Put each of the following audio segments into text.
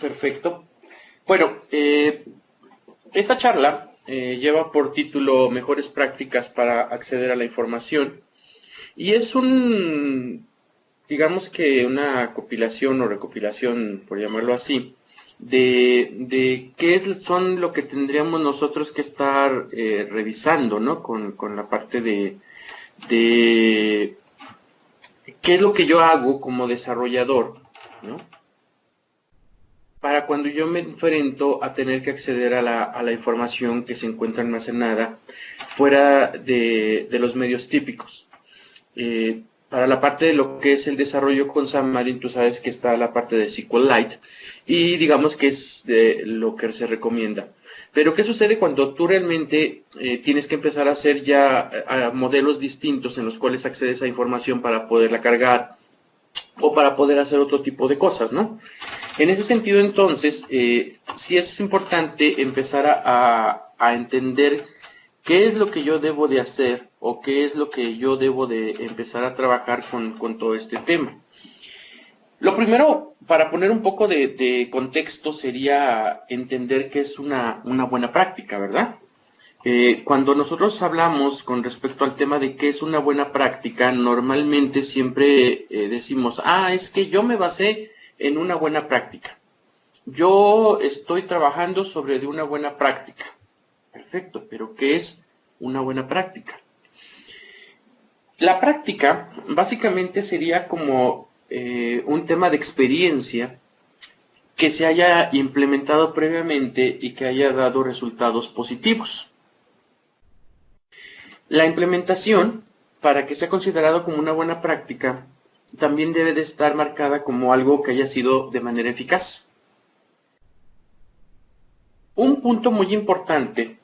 Perfecto. Bueno, esta charla lleva por título Mejores prácticas para acceder a la información y es digamos que una compilación o recopilación, por llamarlo así, de qué son lo que tendríamos nosotros que estar revisando, ¿no? Con la parte de qué es lo que yo hago como desarrollador, ¿no? Para cuando yo me enfrento a tener que acceder a la información que se encuentra almacenada fuera de los medios típicos. Para la parte de lo que es el desarrollo con Xamarin, tú sabes que está la parte de SQLite y digamos que es de lo que se recomienda. Pero ¿qué sucede cuando tú realmente tienes que empezar a hacer ya modelos distintos en los cuales accedes a información para poderla cargar o para poder hacer otro tipo de cosas, ¿no? En ese sentido, entonces, sí es importante empezar a entender qué es lo que yo debo de hacer o qué es lo que yo debo de empezar a trabajar con todo este tema. Lo primero, para poner un poco de contexto, sería entender qué es una buena práctica, ¿verdad? Cuando nosotros hablamos con respecto al tema de qué es una buena práctica, normalmente siempre decimos, es que yo me basé en una buena práctica. Yo estoy trabajando sobre de una buena práctica. Perfecto, pero ¿qué es una buena práctica? La práctica básicamente sería como un tema de experiencia que se haya implementado previamente y que haya dado resultados positivos. La implementación, para que sea considerado como una buena práctica, también debe de estar marcada como algo que haya sido de manera eficaz. Un punto muy importante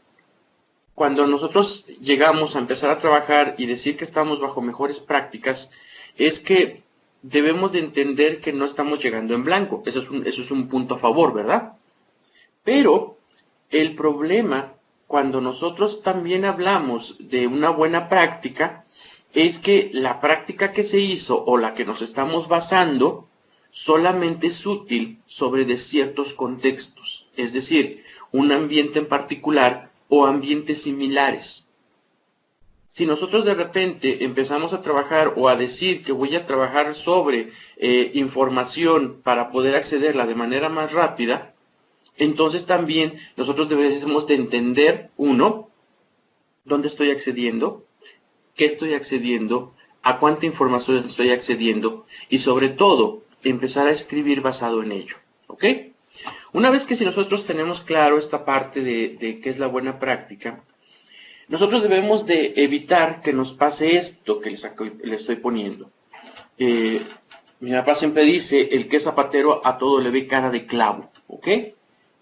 cuando nosotros llegamos a empezar a trabajar y decir que estamos bajo mejores prácticas es que debemos de entender que no estamos llegando en blanco. Eso es un punto a favor, ¿verdad? Pero el problema cuando nosotros también hablamos de una buena práctica es que la práctica que se hizo o la que nos estamos basando solamente es útil sobre de ciertos contextos, es decir, un ambiente en particular o ambientes similares. Si nosotros de repente empezamos a trabajar o a decir que voy a trabajar sobre información para poder accederla de manera más rápida, entonces también nosotros debemos de entender, uno, dónde estoy accediendo, qué estoy accediendo, a cuánta información estoy accediendo y sobre todo empezar a escribir basado en ello. ¿Ok? Una vez que si nosotros tenemos claro esta parte de qué es la buena práctica, nosotros debemos de evitar que nos pase esto que les estoy poniendo. Mi papá siempre dice, el que es zapatero a todo le ve cara de clavo. ¿Ok?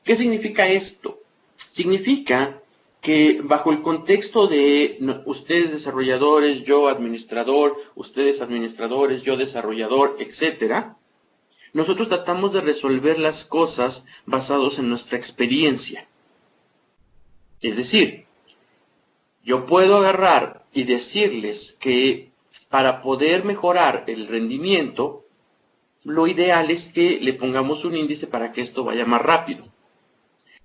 ¿Qué significa esto? Significa que bajo el contexto de ustedes desarrolladores, yo administrador, ustedes administradores, yo desarrollador, etcétera, nosotros tratamos de resolver las cosas basados en nuestra experiencia. Es decir, yo puedo agarrar y decirles que para poder mejorar el rendimiento, lo ideal es que le pongamos un índice para que esto vaya más rápido.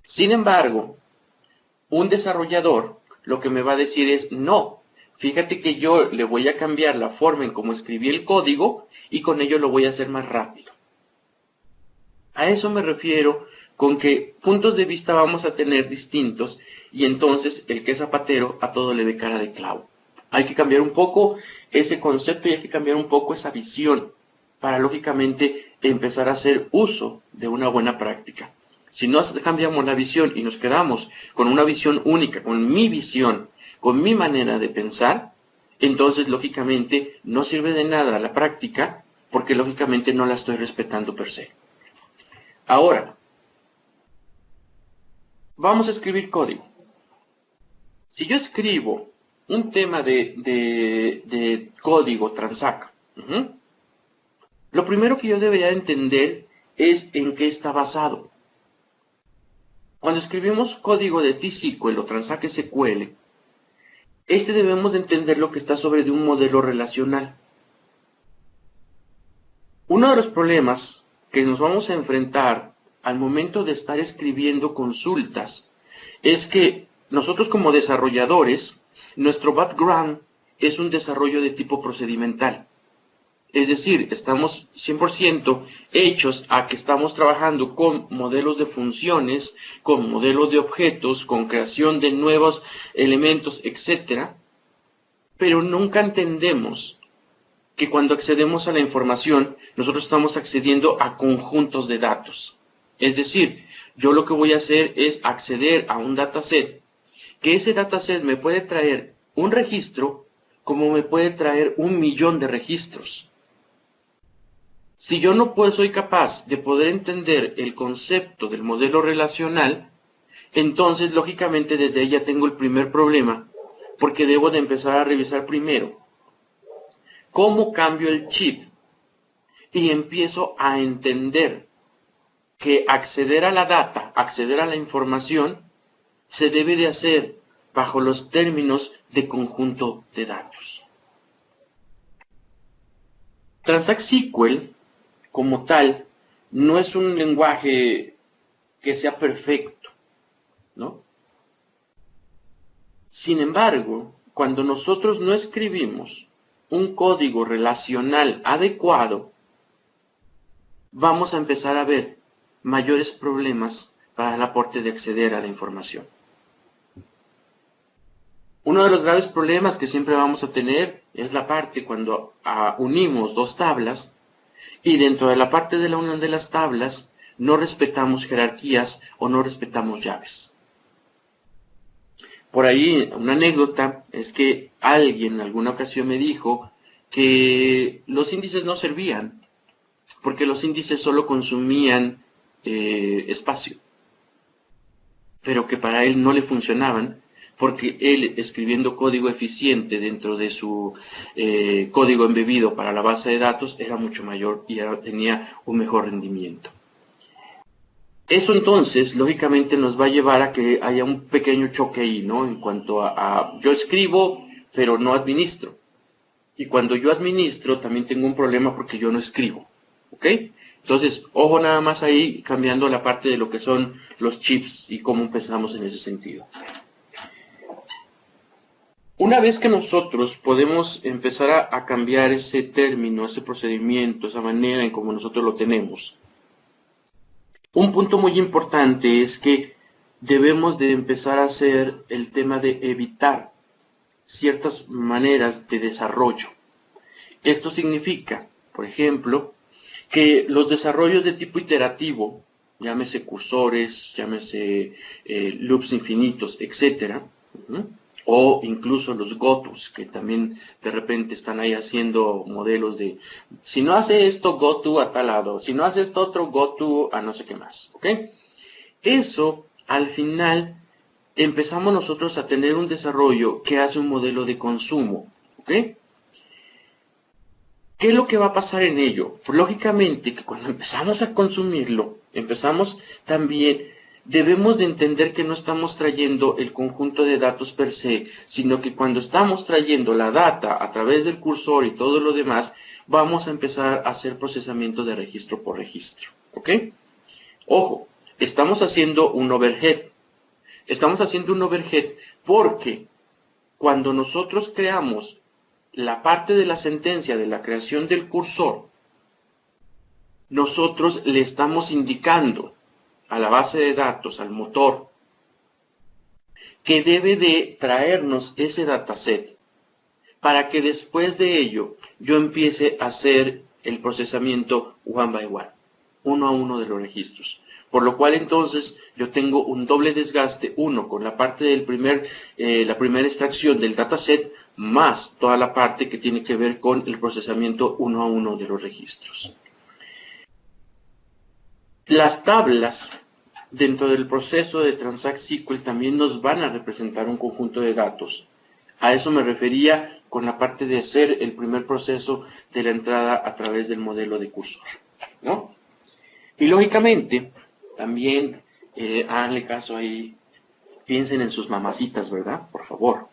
Sin embargo, un desarrollador lo que me va a decir es, no, fíjate que yo le voy a cambiar la forma en cómo escribí el código y con ello lo voy a hacer más rápido. A eso me refiero con que puntos de vista vamos a tener distintos y entonces el que es zapatero a todo le ve cara de clavo. Hay que cambiar un poco ese concepto y hay que cambiar un poco esa visión para lógicamente empezar a hacer uso de una buena práctica. Si no cambiamos la visión y nos quedamos con una visión única, con mi visión, con mi manera de pensar, entonces lógicamente no sirve de nada la práctica porque lógicamente no la estoy respetando per se. Ahora, vamos a escribir código. Si yo escribo un tema de código transac, lo primero que yo debería entender es en qué está basado. Cuando escribimos código de T-SQL o Transac SQL, debemos de entender lo que está sobre de un modelo relacional. Uno de los problemas que nos vamos a enfrentar al momento de estar escribiendo consultas es que nosotros como desarrolladores, nuestro background es un desarrollo de tipo procedimental. Es decir, estamos 100% hechos a que estamos trabajando con modelos de funciones, con modelos de objetos, con creación de nuevos elementos, etcétera, pero nunca entendemos que cuando accedemos a la información, nosotros estamos accediendo a conjuntos de datos. Es decir, yo lo que voy a hacer es acceder a un dataset, que ese dataset me puede traer un registro, como me puede traer 1.000.000 de registros. Si yo no soy capaz de poder entender el concepto del modelo relacional, entonces lógicamente desde ahí ya tengo el primer problema, porque debo de empezar a revisar primero cómo cambio el chip y empiezo a entender que acceder a la data, acceder a la información, se debe de hacer bajo los términos de conjunto de datos. Transact SQL como tal, no es un lenguaje que sea perfecto, ¿no? Sin embargo, cuando nosotros no escribimos un código relacional adecuado, vamos a empezar a ver mayores problemas para el aporte de acceder a la información. Uno de los graves problemas que siempre vamos a tener es la parte cuando unimos dos tablas, y dentro de la parte de la unión de las tablas no respetamos jerarquías o no respetamos llaves. Por ahí una anécdota es que alguien en alguna ocasión me dijo que los índices no servían porque los índices solo consumían espacio, pero que para él no le funcionaban porque él, escribiendo código eficiente dentro de su código embebido para la base de datos, era mucho mayor y tenía un mejor rendimiento. Eso entonces, lógicamente, nos va a llevar a que haya un pequeño choque ahí, ¿no? En cuanto a yo escribo, pero no administro. Y cuando yo administro, también tengo un problema porque yo no escribo, ¿ok? Entonces, ojo nada más ahí, cambiando la parte de lo que son los chips y cómo empezamos en ese sentido. Una vez que nosotros podemos empezar a cambiar ese término, ese procedimiento, esa manera en cómo nosotros lo tenemos, un punto muy importante es que debemos de empezar a hacer el tema de evitar ciertas maneras de desarrollo. Esto significa, por ejemplo, que los desarrollos de tipo iterativo, llámese cursores, llámese loops infinitos, etcétera, o incluso los GOTOs, que también de repente están ahí haciendo modelos de, si no hace esto, GOTO a tal lado, si no hace esto otro, GOTO a no sé qué más, ¿ok? Eso, al final, empezamos nosotros a tener un desarrollo que hace un modelo de consumo, ¿ok? ¿Qué es lo que va a pasar en ello? Pues lógicamente que cuando empezamos a consumirlo, empezamos también, debemos de entender que no estamos trayendo el conjunto de datos per se, sino que cuando estamos trayendo la data a través del cursor y todo lo demás, vamos a empezar a hacer procesamiento de registro por registro, ¿ok? Ojo, estamos haciendo un overhead. Estamos haciendo un overhead porque cuando nosotros creamos la parte de la sentencia de la creación del cursor, nosotros le estamos indicando a la base de datos, al motor, que debe de traernos ese dataset para que después de ello yo empiece a hacer el procesamiento one by one, uno a uno de los registros. Por lo cual entonces yo tengo un doble desgaste, uno con la parte del la primera extracción del dataset, más toda la parte que tiene que ver con el procesamiento uno a uno de los registros. Las tablas dentro del proceso de Transact SQL también nos van a representar un conjunto de datos. A eso me refería con la parte de hacer el primer proceso de la entrada a través del modelo de cursor, ¿no? Y lógicamente, también háganle caso ahí, piensen en sus mamacitas, ¿verdad? Por favor,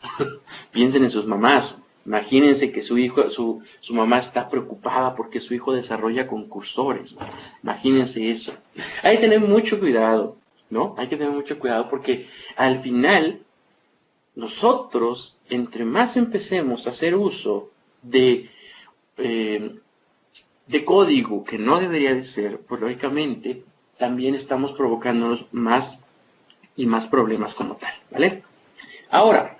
piensen en sus mamás. Imagínense que su hijo, su mamá está preocupada porque su hijo desarrolla con cursores. Imagínense eso. Hay que tener mucho cuidado, ¿no? Hay que tener mucho cuidado porque al final nosotros, entre más empecemos a hacer uso de código que no debería de ser, pues lógicamente también estamos provocándonos más y más problemas como tal, ¿vale? Ahora,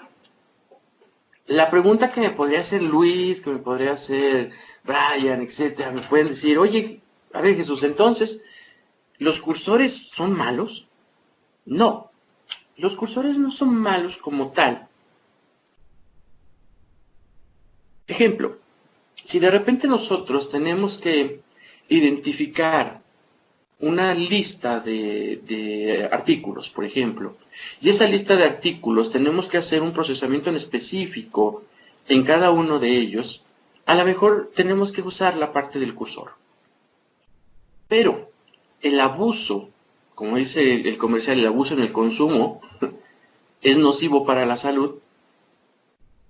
la pregunta que me podría hacer Luis, que me podría hacer Brian, etcétera, me pueden decir, oye, a ver Jesús, entonces, ¿los cursores son malos? No, los cursores no son malos como tal. Ejemplo, si de repente nosotros tenemos que identificar una lista de artículos, por ejemplo, y esa lista de artículos tenemos que hacer un procesamiento en específico en cada uno de ellos, a lo mejor tenemos que usar la parte del cursor. Pero el abuso, como dice el comercial, el abuso en el consumo es nocivo para la salud.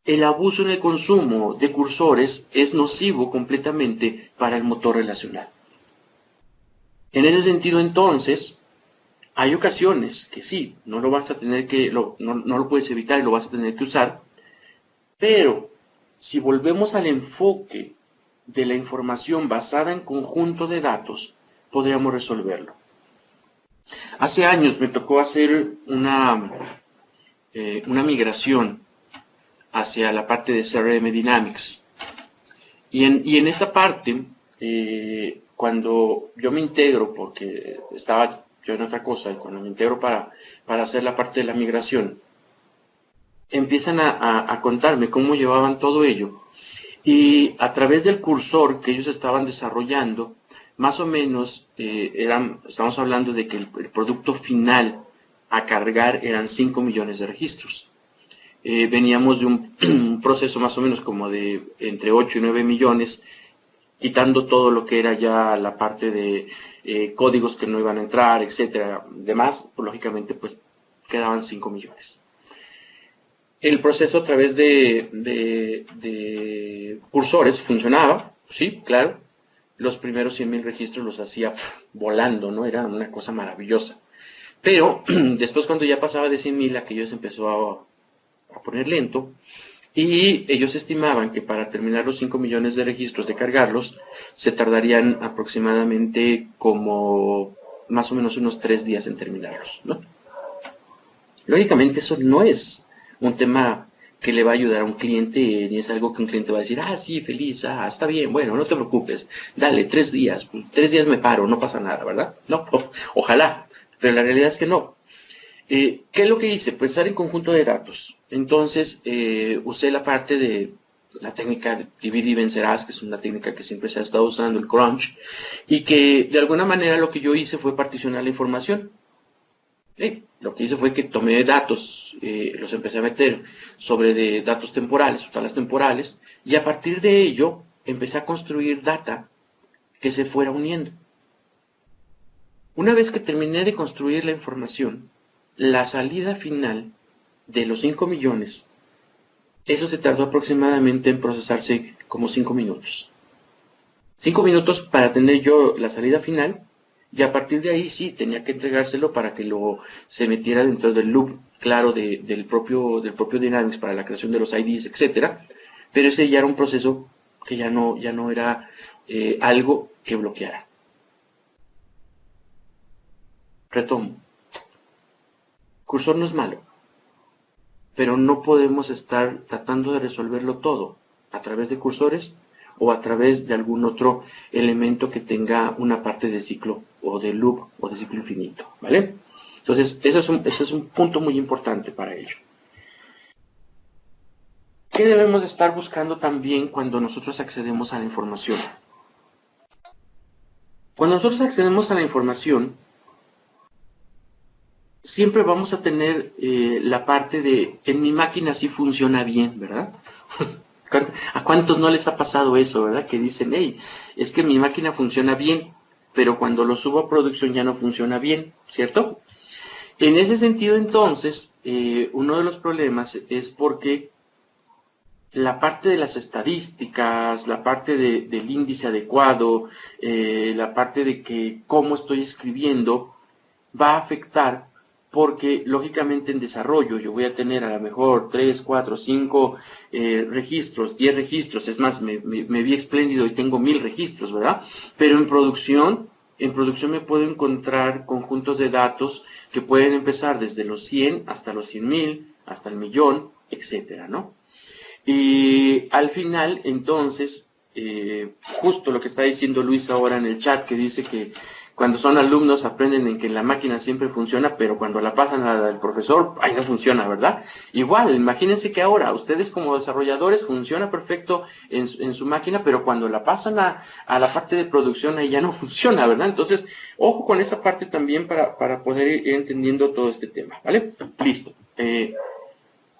El abuso en el consumo de cursores es nocivo completamente para el motor relacional. En ese sentido, entonces, hay ocasiones que sí, no lo vas a tener que, no lo puedes evitar y lo vas a tener que usar, pero si volvemos al enfoque de la información basada en conjunto de datos, podríamos resolverlo. Hace años me tocó hacer una migración hacia la parte de CRM Dynamics. Y en esta parte, cuando yo me integro, porque estaba yo en otra cosa, y cuando me integro para hacer la parte de la migración, empiezan a contarme cómo llevaban todo ello. Y a través del cursor que ellos estaban desarrollando, más o menos estamos hablando de que el producto final a cargar eran 5 millones de registros. Veníamos de un proceso más o menos como de entre 8 y 9 millones, quitando todo lo que era ya la parte de códigos que no iban a entrar, etcétera, demás, pues lógicamente pues quedaban 5 millones. El proceso a través de cursores funcionaba, sí, claro. Los primeros 100,000 registros los hacía volando, ¿no? Era una cosa maravillosa. Pero después cuando ya pasaba de 100,000, aquello se empezó a poner lento, y ellos estimaban que para terminar los 5 millones de registros de cargarlos, se tardarían aproximadamente como más o menos unos 3 días en terminarlos, ¿no? Lógicamente eso no es un tema que le va a ayudar a un cliente, ni es algo que un cliente va a decir, ah, sí, feliz, ah, está bien, bueno, no te preocupes, dale, 3 días, 3 días me paro, no pasa nada, ¿verdad? No, ojalá, pero la realidad es que no. ¿Qué es lo que hice? Pensar en conjunto de datos. Entonces, usé la parte de la técnica de divide y vencerás, que es una técnica que siempre se ha estado usando, el crunch, y que de alguna manera lo que yo hice fue particionar la información. Sí, lo que hice fue que tomé datos, los empecé a meter sobre de datos temporales, o tablas temporales, y a partir de ello empecé a construir data que se fuera uniendo. Una vez que terminé de construir la información, la salida final de los 5 millones, eso se tardó aproximadamente en procesarse como 5 minutos. 5 minutos para tener yo la salida final, y a partir de ahí sí tenía que entregárselo para que se metiera dentro del loop claro del propio Dynamics para la creación de los IDs, etcétera. Pero ese ya era un proceso que ya no era algo que bloqueara. Retomo. Cursor no es malo, pero no podemos estar tratando de resolverlo todo a través de cursores o a través de algún otro elemento que tenga una parte de ciclo o de loop o de ciclo infinito, ¿vale? Entonces, eso es un punto muy importante para ello. ¿Qué debemos de estar buscando también cuando nosotros accedemos a la información? Cuando nosotros accedemos a la información, siempre vamos a tener la parte de, en mi máquina sí funciona bien, ¿verdad? ¿A cuántos no les ha pasado eso, verdad? Que dicen, hey, es que mi máquina funciona bien, pero cuando lo subo a producción ya no funciona bien, ¿cierto? En ese sentido, entonces, uno de los problemas es porque la parte de las estadísticas, la parte del índice adecuado, la parte de que cómo estoy escribiendo, va a afectar porque lógicamente en desarrollo yo voy a tener a lo mejor 3, 4, 5 registros, 10 registros, es más, me vi espléndido y tengo 1000 registros, ¿verdad? Pero en producción me puedo encontrar conjuntos de datos que pueden empezar desde los 100 hasta los 100,000, hasta el millón, etcétera, ¿no? Y al final, entonces, justo lo que está diciendo Luis ahora en el chat, que dice que cuando son alumnos aprenden en que la máquina siempre funciona, pero cuando la pasan al profesor, ahí no funciona, ¿verdad? Igual, imagínense que ahora ustedes como desarrolladores funciona perfecto en su máquina, pero cuando la pasan a la parte de producción, ahí ya no funciona, ¿verdad? Entonces, ojo con esa parte también para poder ir entendiendo todo este tema, ¿vale? Listo.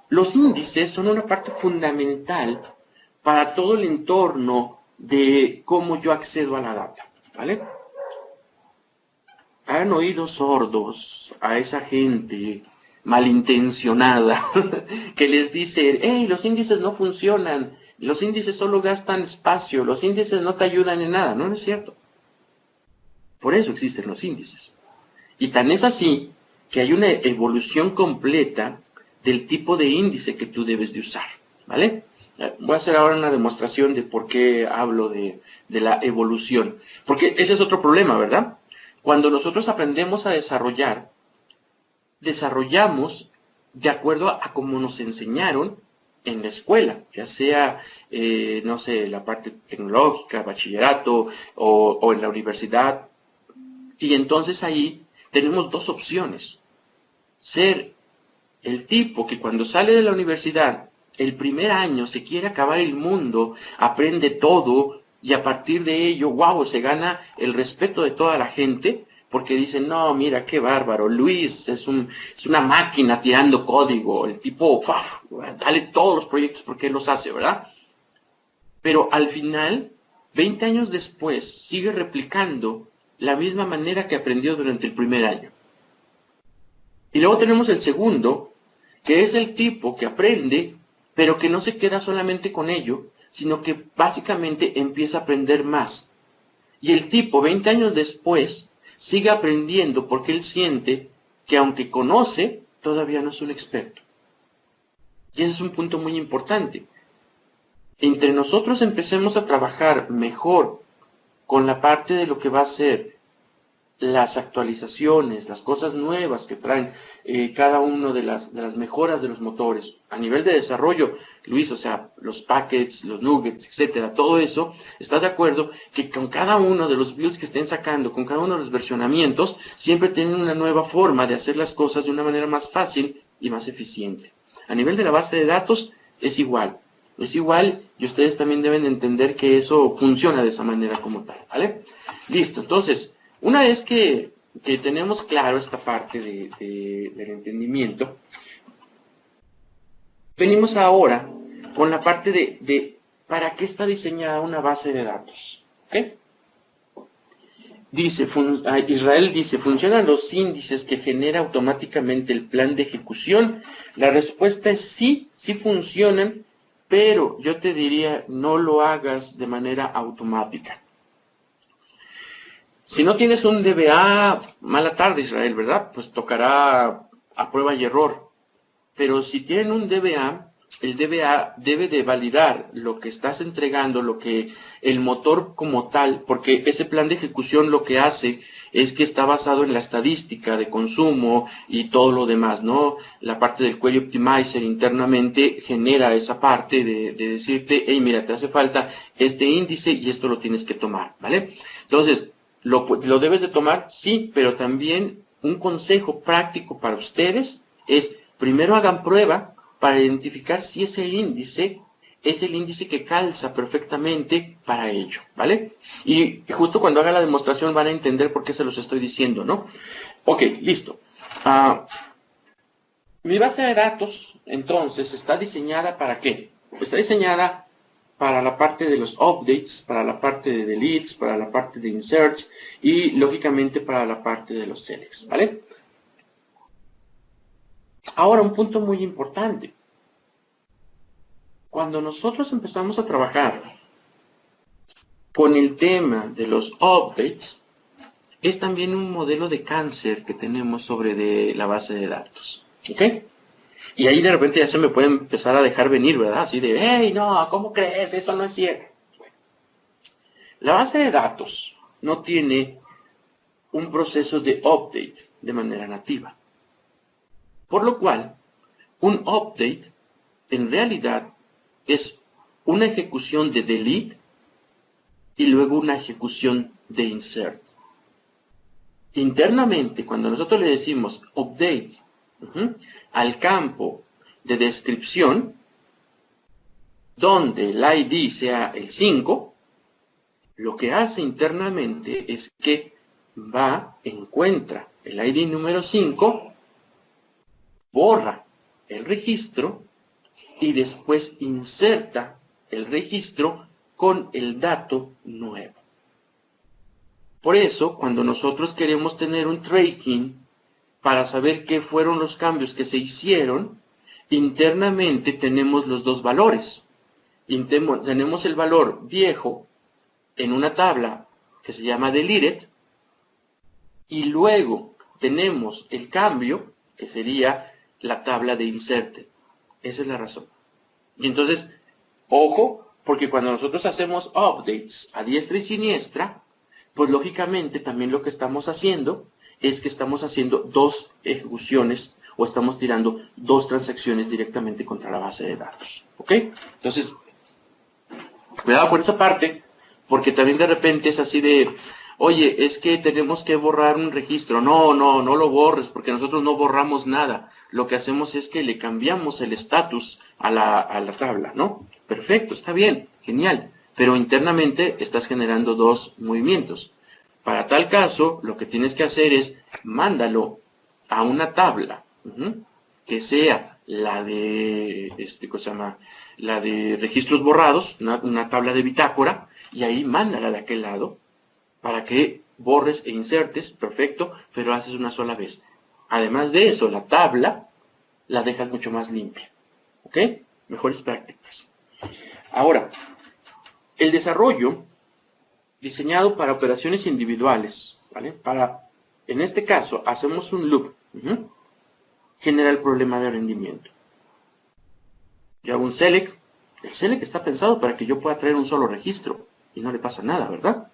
Los índices son una parte fundamental para todo el entorno de cómo yo accedo a la data, ¿vale? Han oído sordos a esa gente malintencionada que les dice, hey, los índices no funcionan, los índices solo gastan espacio, los índices no te ayudan en nada. No, no es cierto. Por eso existen los índices. Y tan es así que hay una evolución completa del tipo de índice que tú debes de usar, ¿vale? Voy a hacer ahora una demostración de por qué hablo de la evolución. Porque ese es otro problema, ¿verdad? Cuando nosotros aprendemos a desarrollar, desarrollamos de acuerdo a cómo nos enseñaron en la escuela, ya sea, no sé, la parte tecnológica, bachillerato o en la universidad. Y entonces ahí tenemos dos opciones. Ser el tipo que cuando sale de la universidad, el primer año se quiere acabar el mundo, aprende todo y a partir de ello, wow, se gana el respeto de toda la gente porque dicen, no, mira, qué bárbaro, Luis es una máquina tirando código, el tipo, dale todos los proyectos porque él los hace, ¿verdad? Pero al final, 20 años después, sigue replicando la misma manera que aprendió durante el primer año. Y luego tenemos el segundo, que es el tipo que aprende, pero que no se queda solamente con ello, sino que básicamente empieza a aprender más. Y el tipo, 20 años después, sigue aprendiendo porque él siente que aunque conoce, todavía no es un experto. Y ese es un punto muy importante. Entre nosotros empecemos a trabajar mejor con la parte de lo que va a ser las actualizaciones, las cosas nuevas que traen cada uno de las mejoras de los motores. A nivel de desarrollo, Luis, o sea, los packets, los nuggets, etcétera, todo eso, ¿estás de acuerdo? Que con cada uno de los builds que estén sacando, con cada uno de los versionamientos, siempre tienen una nueva forma de hacer las cosas de una manera más fácil y más eficiente. A nivel de la base de datos, es igual. Es igual y ustedes también deben entender que eso funciona de esa manera como tal, ¿vale? Listo, entonces, una vez que tenemos claro esta parte del entendimiento, venimos ahora con la parte de para qué está diseñada una base de datos. ¿Okay? Israel dice, ¿funcionan los índices que genera automáticamente el plan de ejecución? La respuesta es sí, sí funcionan, pero yo te diría, no lo hagas de manera automática. Si no tienes un DBA, mala tarde, Israel, ¿verdad? Pues tocará a prueba y error. Pero si tienen un DBA, el DBA debe de validar lo que estás entregando, lo que el motor como tal, porque ese plan de ejecución lo que hace es que está basado en la estadística de consumo y todo lo demás, ¿no? La parte del Query Optimizer internamente genera esa parte de decirte, hey, mira, te hace falta este índice y esto lo tienes que tomar, ¿vale? Entonces, ¿lo debes de tomar? Sí, pero también un consejo práctico para ustedes es, primero hagan prueba para identificar si ese índice es el índice que calza perfectamente para ello, ¿vale? Y justo cuando haga la demostración van a entender por qué se los estoy diciendo, ¿no? Ok, listo. Mi base de datos, entonces, está diseñada ¿para qué? Está diseñada para la parte de los updates, para la parte de deletes, para la parte de inserts y, lógicamente, para la parte de los selects, ¿vale? Ahora, un punto muy importante. Cuando nosotros empezamos a trabajar con el tema de los updates, es también un modelo de cáncer que tenemos sobre de la base de datos. ¿Ok? Y ahí de repente ya se me puede empezar a dejar venir, ¿verdad? Así de, hey, no, ¿cómo crees? Eso no es cierto. Bueno, la base de datos no tiene un proceso de update de manera nativa. Por lo cual, un update en realidad es una ejecución de delete y luego una ejecución de insert. Internamente, cuando nosotros le decimos update al campo de descripción, donde el ID sea el 5, lo que hace internamente es que encuentra el ID número 5, borra el registro y después inserta el registro con el dato nuevo. Por eso, cuando nosotros queremos tener un tracking para saber qué fueron los cambios que se hicieron, internamente tenemos los dos valores. Tenemos el valor viejo en una tabla que se llama deleted, y luego tenemos el cambio, que sería la tabla de inserted. Esa es la razón. Y entonces, ojo, porque cuando nosotros hacemos updates a diestra y siniestra, pues lógicamente también lo que estamos haciendo es que estamos haciendo dos ejecuciones o estamos tirando dos transacciones directamente contra la base de datos. ¿Ok? Entonces, cuidado con esa parte, porque también de repente es así de, oye, es que tenemos que borrar un registro. No lo borres, porque nosotros no borramos nada. Lo que hacemos es que le cambiamos el estatus a la tabla, ¿no? Perfecto, está bien, genial. Pero internamente estás generando dos movimientos. Para tal caso, lo que tienes que hacer es mándalo a una tabla que sea la de, ¿cómo se llama? La de registros borrados, una tabla de bitácora, y ahí mándala de aquel lado para que borres e insertes, perfecto, pero haces una sola vez. Además de eso, la tabla la dejas mucho más limpia. ¿Ok? Mejores prácticas. Ahora, el desarrollo diseñado para operaciones individuales, ¿vale? En este caso, hacemos un loop, genera el problema de rendimiento. Yo hago un select, el select está pensado para que yo pueda traer un solo registro y no le pasa nada, ¿verdad?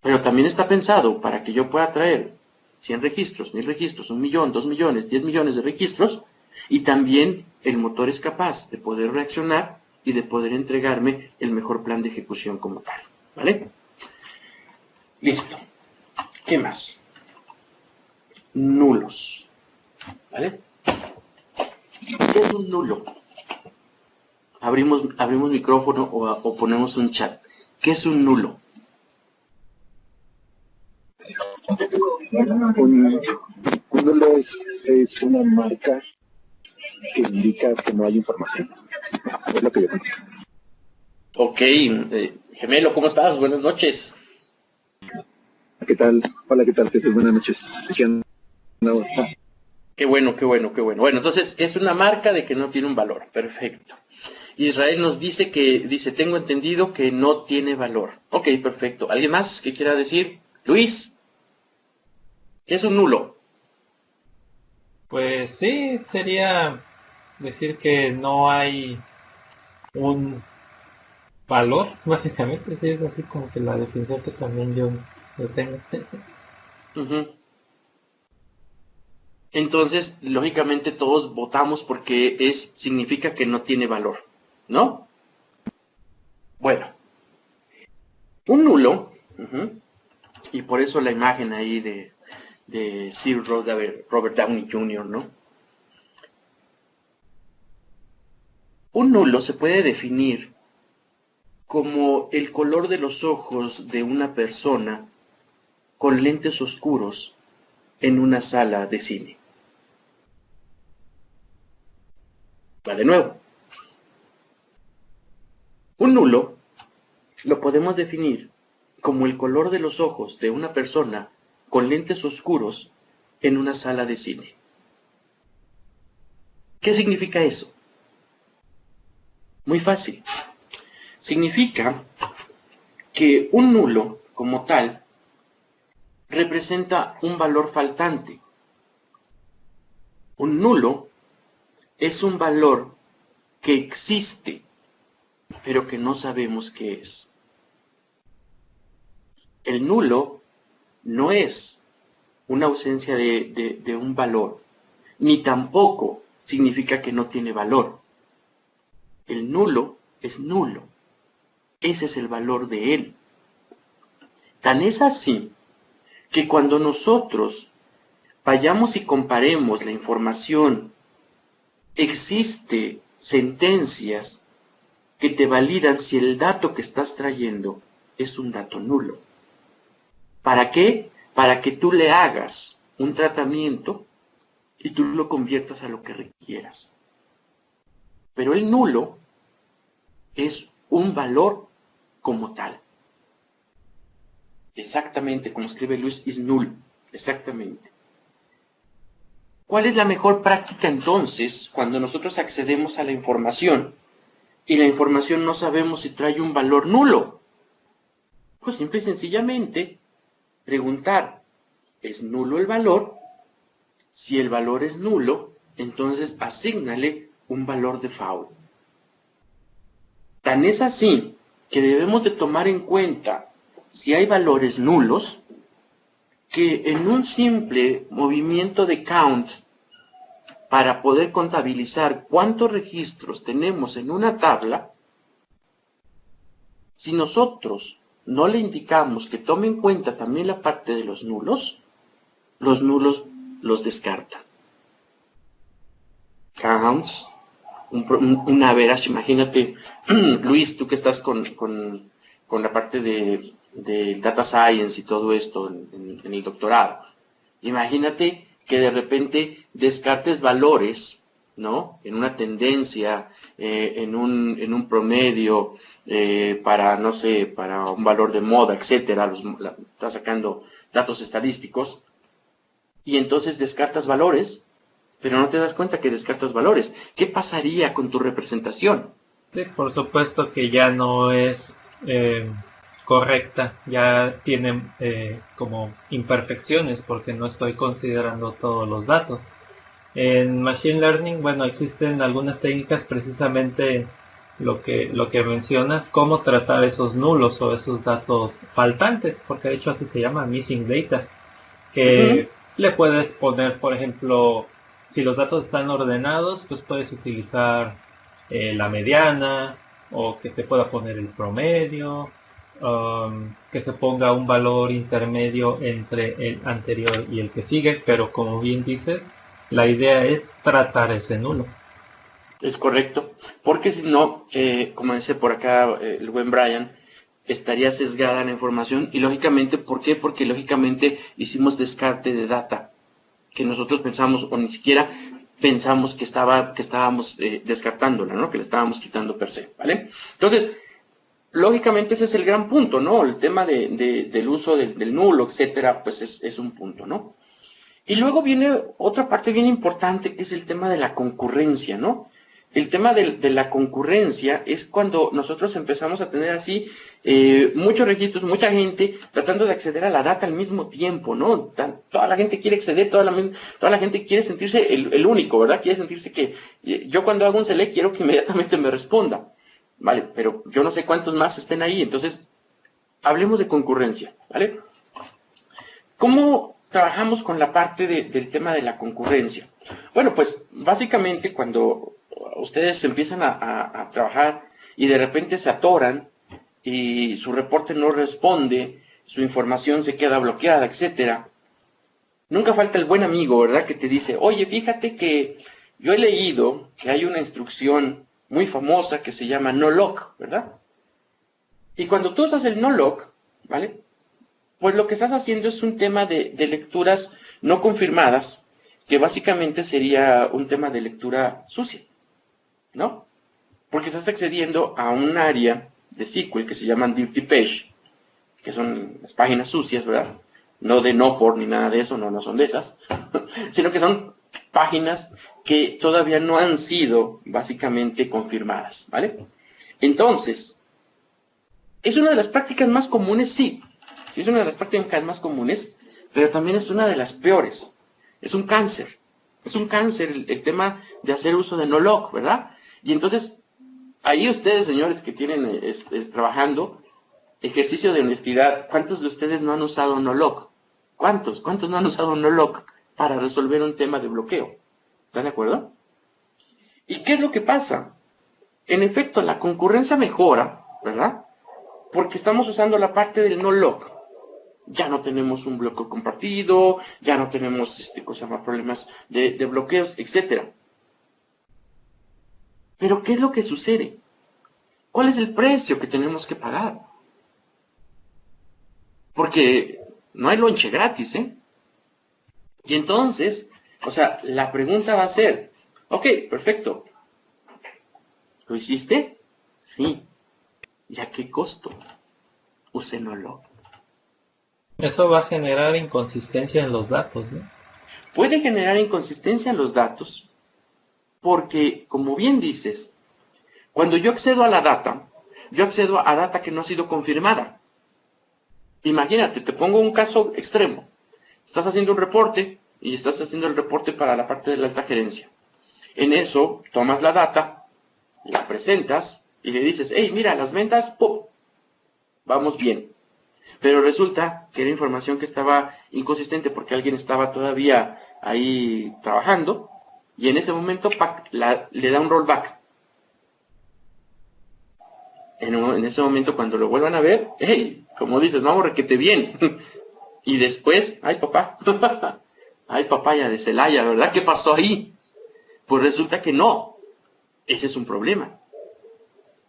Pero también está pensado para que yo pueda traer 100 registros, 1000 registros, 1 millón, 2 millones, 10 millones de registros, y también el motor es capaz de poder reaccionar y de poder entregarme el mejor plan de ejecución como tal, ¿vale? Listo. ¿Qué más? Nulos, ¿vale? ¿Qué es un nulo? Abrimos micrófono o ponemos un chat. ¿Qué es un nulo? Un nulo es una marca que indica que no hay información. Es lo que yo pienso. Ok, gemelo, ¿cómo estás? Buenas noches. ¿Qué tal? Hola, ¿qué tal, Jesús? Buenas noches. Aquí andamos. Qué bueno, qué bueno, qué bueno. Bueno, entonces es una marca de que no tiene un valor. Perfecto. Israel nos dice tengo entendido que no tiene valor. Ok, perfecto. ¿Alguien más que quiera decir? Luis, ¿qué es un nulo? Pues sí, sería decir que no hay un valor, básicamente, sí, es así como que la definición que también yo tengo. Entonces, lógicamente todos votamos porque significa que no tiene valor, ¿no? Bueno, un nulo, y por eso la imagen ahí de Sir Robert Downey Jr., ¿no? Un nulo se puede definir como el color de los ojos de una persona con lentes oscuros en una sala de cine. Va de nuevo. Un nulo lo podemos definir como el color de los ojos de una persona con lentes oscuros en una sala de cine. ¿Qué significa eso? Muy fácil. Significa que un nulo, como tal, representa un valor faltante. Un nulo es un valor que existe, pero que no sabemos qué es. El nulo no es una ausencia de un valor, ni tampoco significa que no tiene valor. El nulo es nulo. Ese es el valor de él. Tan es así que cuando nosotros vayamos y comparemos la información, existe sentencias que te validan si el dato que estás trayendo es un dato nulo. ¿Para qué? Para que tú le hagas un tratamiento y tú lo conviertas a lo que requieras. Pero el nulo es un valor como tal. Exactamente, como escribe Luis, is null. Exactamente. ¿Cuál es la mejor práctica entonces cuando nosotros accedemos a la información y la información no sabemos si trae un valor nulo? Pues simple y sencillamente preguntar, ¿es nulo el valor? Si el valor es nulo, entonces asígnale un valor default. Tan es así que debemos de tomar en cuenta si hay valores nulos, que en un simple movimiento de count, para poder contabilizar cuántos registros tenemos en una tabla, si nosotros no le indicamos que tome en cuenta también la parte de los nulos los descarta. Counts, un average, imagínate, Luis, tú que estás con la parte del data science y todo esto en el doctorado, imagínate que de repente descartes valores, ¿no? En una tendencia, en un promedio, para, no sé, para un valor de moda, etcétera, estás sacando datos estadísticos, y entonces descartas valores, pero no te das cuenta que descartas valores. ¿Qué pasaría con tu representación? Sí, por supuesto que ya no es correcta, ya tiene como imperfecciones porque no estoy considerando todos los datos. En Machine Learning, bueno, existen algunas técnicas, precisamente lo que mencionas, cómo tratar esos nulos o esos datos faltantes, porque de hecho así se llama Missing Data, que le puedes poner, por ejemplo, si los datos están ordenados, pues puedes utilizar la mediana, o que se pueda poner el promedio, que se ponga un valor intermedio entre el anterior y el que sigue, pero como bien dices, la idea es tratar ese nulo. Es correcto, porque si no, como dice por acá el buen Brian, estaría sesgada la información y lógicamente, ¿por qué? Porque lógicamente hicimos descarte de data que nosotros pensamos o ni siquiera pensamos que estábamos descartándola, ¿no? Que le estábamos quitando per se, ¿vale? Entonces, lógicamente ese es el gran punto, ¿no? El tema del uso del nulo, etcétera, pues es un punto, ¿no? Y luego viene otra parte bien importante que es el tema de la concurrencia, ¿no? El tema de la concurrencia es cuando nosotros empezamos a tener así muchos registros, mucha gente tratando de acceder a la data al mismo tiempo, ¿no? Toda la gente quiere acceder, toda la gente quiere sentirse el único, ¿verdad? Quiere sentirse que yo cuando hago un select quiero que inmediatamente me responda, ¿vale? Pero yo no sé cuántos más estén ahí, entonces hablemos de concurrencia, ¿vale? ¿Cómo trabajamos con la parte del tema de la concurrencia? Bueno, pues básicamente cuando ustedes empiezan a trabajar y de repente se atoran y su reporte no responde, su información se queda bloqueada, etcétera, nunca falta el buen amigo, ¿verdad? Que te dice, oye, fíjate que yo he leído que hay una instrucción muy famosa que se llama no lock, ¿verdad? Y cuando tú usas el no lock, ¿vale? Pues lo que estás haciendo es un tema de lecturas no confirmadas, que básicamente sería un tema de lectura sucia, ¿no? Porque estás accediendo a un área de SQL que se llaman dirty page, que son las páginas sucias, ¿verdad? No de no por ni nada de eso, no son de esas, sino que son páginas que todavía no han sido básicamente confirmadas, ¿vale? Entonces, ¿es una de las prácticas más comunes? Sí. Sí, es una de las prácticas más comunes, pero también es una de las peores. Es un cáncer. Es un cáncer el tema de hacer uso de no-log, ¿verdad? Y entonces, ahí ustedes, señores, que tienen trabajando ejercicio de honestidad, ¿cuántos de ustedes no han usado no-log? ¿Cuántos? ¿Cuántos no han usado no-log para resolver un tema de bloqueo? ¿Están de acuerdo? ¿Y qué es lo que pasa? En efecto, la concurrencia mejora, ¿verdad? Porque estamos usando la parte del no-log. Ya no tenemos un bloqueo compartido, ya no tenemos problemas de bloqueos, etc. Pero ¿qué es lo que sucede? ¿Cuál es el precio que tenemos que pagar? Porque no hay lonche gratis, ¿eh? Y entonces, la pregunta va a ser, ok, perfecto. ¿Lo hiciste? Sí. ¿Y a qué costo? Usé no-log. Eso va a generar inconsistencia en los datos, ¿no? Puede generar inconsistencia en los datos porque, como bien dices, cuando yo accedo a la data, yo accedo a data que no ha sido confirmada. Imagínate, te pongo un caso extremo. Estás haciendo un reporte y estás haciendo el reporte para la parte de la alta gerencia. En eso, tomas la data, la presentas y le dices, hey, mira, las ventas, ¡pum!, vamos bien. Pero resulta que era información que estaba inconsistente porque alguien estaba todavía ahí trabajando y en ese momento le da un rollback. En ese momento, cuando lo vuelvan a ver, hey, como dices, vamos, requete bien. Y después, ay papá, ay papaya de Celaya, ¿verdad? ¿Qué pasó ahí? Pues resulta que no. Ese es un problema.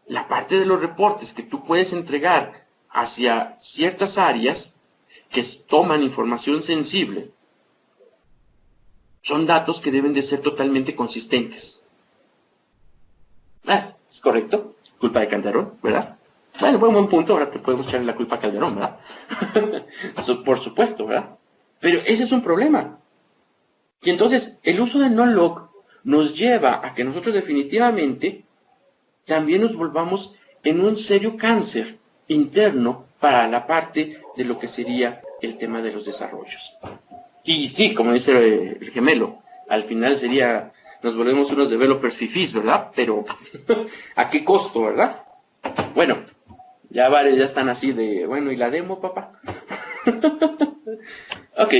La parte de los reportes que tú puedes entregar hacia ciertas áreas que toman información sensible, son datos que deben de ser totalmente consistentes. ¿Es correcto? Culpa de Calderón, ¿verdad? Bueno, buen punto, ahora te podemos echarle la culpa a Calderón, ¿verdad? Por supuesto, ¿verdad? Pero ese es un problema. Y entonces, el uso de no-log nos lleva a que nosotros definitivamente también nos volvamos en un serio cáncer interno para la parte de lo que sería el tema de los desarrollos. Y sí, como dice el gemelo, al final nos volvemos unos developers fifís, ¿verdad? Pero, ¿a qué costo, verdad? Bueno, ya varios ya están así de, bueno, ¿y la demo, papá? Ok,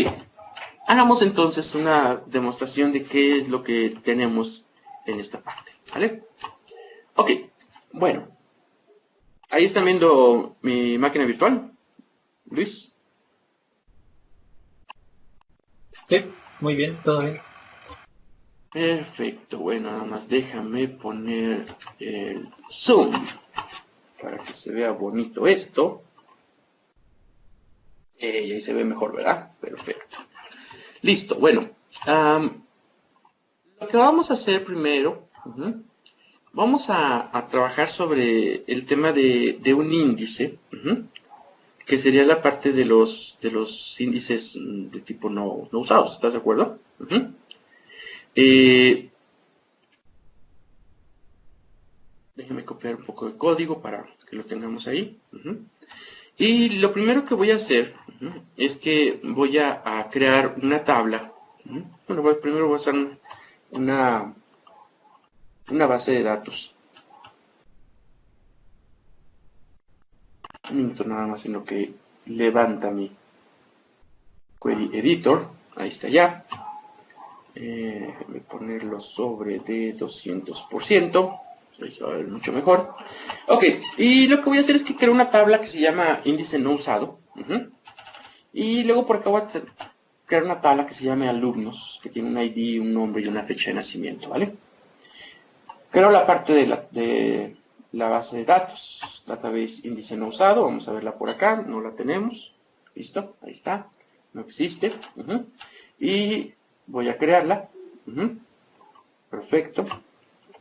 hagamos entonces una demostración de qué es lo que tenemos en esta parte, ¿vale? Ok, bueno, ahí están viendo mi máquina virtual, Luis. Sí, muy bien, todo bien. Perfecto, bueno, nada más déjame poner el zoom para que se vea bonito esto. Y ahí se ve mejor, ¿verdad? Perfecto. Listo, bueno, lo que vamos a hacer primero, vamos a trabajar sobre el tema de un índice, que sería la parte de los índices de tipo no usados, ¿estás de acuerdo? Déjenme copiar un poco de código para que lo tengamos ahí. Y lo primero que voy a hacer es que voy a crear una tabla. Bueno, primero voy a hacer una base de datos. Un minuto nada más en lo que levanta mi query editor. Ahí está ya. Déjenme ponerlo sobre de 200%. Ahí se va a ver mucho mejor. Ok, y lo que voy a hacer es que creo una tabla que se llama índice no usado. Y luego por acá voy a crear una tabla que se llame alumnos, que tiene un ID, un nombre y una fecha de nacimiento, ¿vale? Creo la parte de la base de datos, database índice no usado, vamos a verla por acá, no la tenemos. Listo, ahí está, no existe. Y voy a crearla. Perfecto,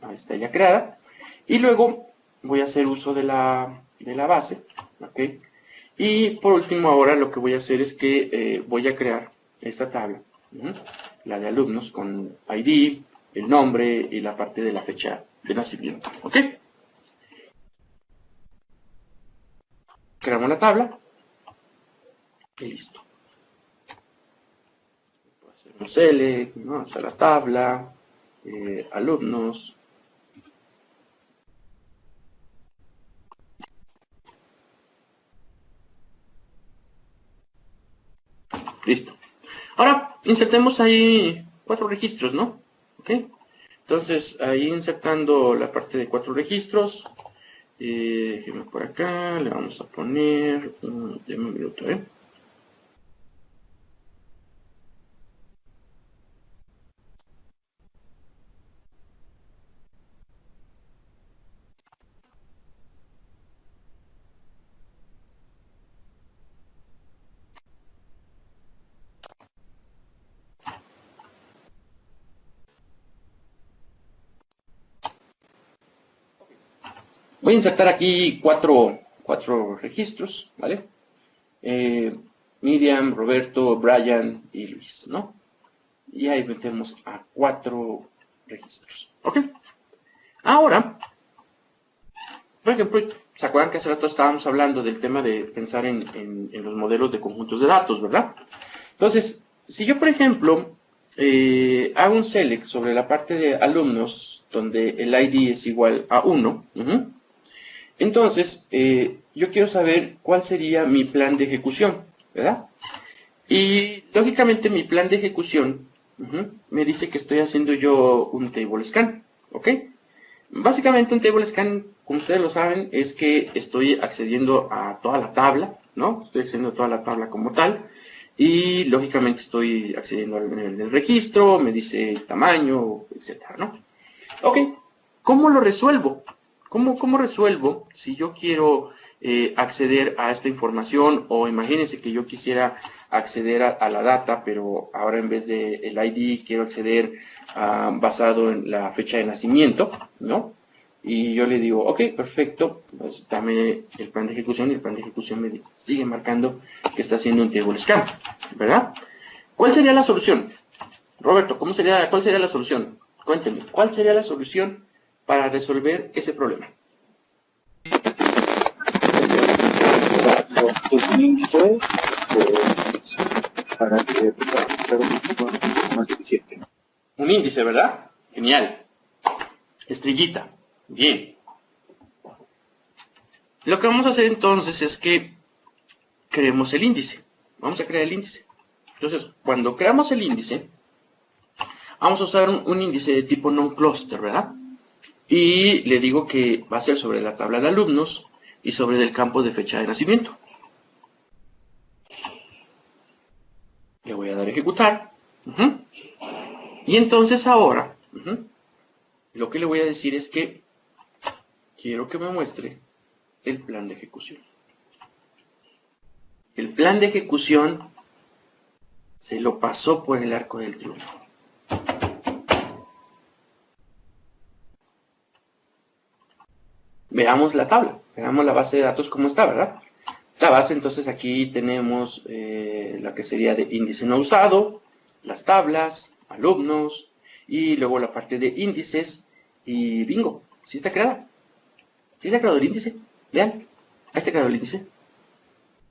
ahí está ya creada. Y luego voy a hacer uso de la base, ¿ok? Y por último ahora lo que voy a hacer es que voy a crear esta tabla, la de alumnos con ID, el nombre y la parte de la fecha de nacimiento, ¿ok? creamos la tabla y listo. Hacemos select, ¿no? Hasta la tabla, alumnos. Listo. Ahora insertemos ahí 4 registros, ¿no? ¿Ok? Entonces, ahí insertando la parte de 4 registros, déjenme por acá, le vamos a poner, déjame un minuto, Voy a insertar aquí cuatro registros, ¿vale? Miriam, Roberto, Brian y Luis, ¿no? Y ahí metemos a 4 registros, ¿ok? Ahora, por ejemplo, ¿se acuerdan que hace rato estábamos hablando del tema de pensar en los modelos de conjuntos de datos, ¿verdad? Entonces, si yo, por ejemplo, hago un select sobre la parte de alumnos, donde el ID es igual a 1, entonces, yo quiero saber cuál sería mi plan de ejecución, ¿verdad? Y, lógicamente, mi plan de ejecución me dice que estoy haciendo yo un table scan, ¿ok? Básicamente, un table scan, como ustedes lo saben, es que estoy accediendo a toda la tabla, ¿no? Estoy accediendo a toda la tabla como tal. Y, lógicamente, estoy accediendo al nivel del registro, me dice el tamaño, etcétera, ¿no? Ok, ¿cómo lo resuelvo? ¿Cómo resuelvo si yo quiero acceder a esta información? O imagínense que yo quisiera acceder a la data, pero ahora en vez del ID quiero acceder basado en la fecha de nacimiento, ¿no? Y yo le digo, ok, perfecto, pues dame el plan de ejecución, y el plan de ejecución me sigue marcando que está haciendo un table scan, ¿verdad? ¿Cuál sería la solución? Roberto, ¿cuál sería la solución? Cuéntenme, ¿cuál sería la solución para resolver ese problema? Un índice para que sea más eficiente. Un índice, ¿verdad? Genial. Estrellita. Bien. Lo que vamos a hacer entonces es que creemos el índice. Vamos a crear el índice. Entonces, cuando creamos el índice, vamos a usar un índice de tipo non-cluster, ¿verdad? Y le digo que va a ser sobre la tabla de alumnos y sobre el campo de fecha de nacimiento. Le voy a dar a ejecutar. Y entonces ahora, lo que le voy a decir es que quiero que me muestre el plan de ejecución. El plan de ejecución se lo pasó por el arco del triunfo. Veamos la tabla, veamos la base de datos cómo está, ¿verdad? La base, entonces aquí tenemos la que sería de índice no usado, las tablas, alumnos, y luego la parte de índices, y bingo, ¿sí está creada? ¿Sí está creado el índice? Vean, ahí está creado el índice.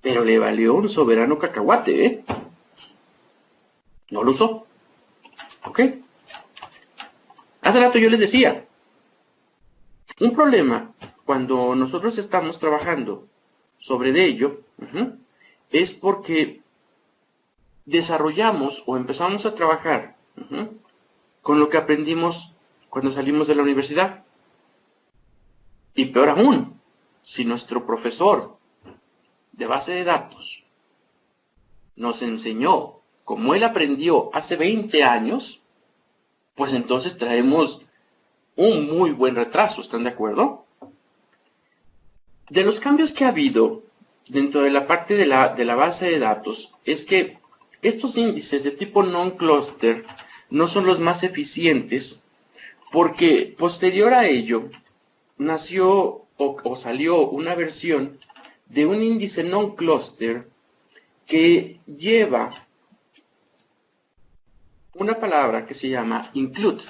Pero le valió un soberano cacahuate, ¿eh? No lo usó. ¿Ok? Hace rato yo les decía, un problema cuando nosotros estamos trabajando sobre ello, es porque desarrollamos o empezamos a trabajar con lo que aprendimos cuando salimos de la universidad. Y peor aún, si nuestro profesor de base de datos nos enseñó como él aprendió hace 20 años, pues entonces traemos un muy buen retraso, ¿están de acuerdo? De los cambios que ha habido dentro de la parte de la base de datos es que estos índices de tipo non-cluster no son los más eficientes porque posterior a ello nació o salió una versión de un índice non-cluster que lleva una palabra que se llama include.